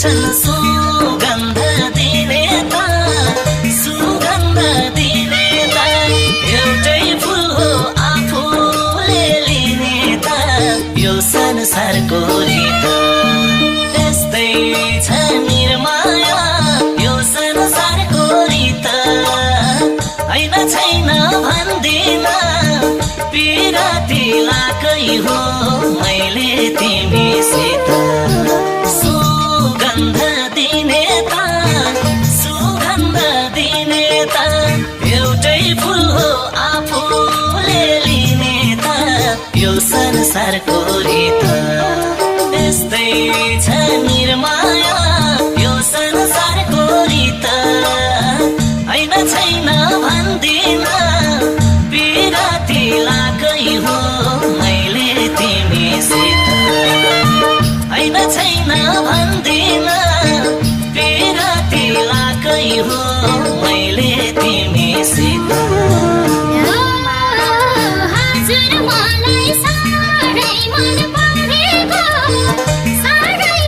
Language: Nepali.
छन् सुगन्ध दिने त सुगन्ध दिने त एउटै फुल हो आफूले लिने त यो संसारको रीत यस्तै छ निर्माया यो संसारको रीत हैन छैन भन्दिन पिराती लाकै हो मैले तिमीसित सुगन्ध दिने त सुगन्ध दिने त एउटै फुल हो आफूले लिने त यो संसारको रीत यस्तै छ निर्माया यो संसारको रीत हैन छैन भन्दिन पिराती लाकै हो मैले तिमीसित हैन छैन भन्दिन पिराती लाकै हो मैले तिमीसित हजुर मलाई साह्रै मन परेको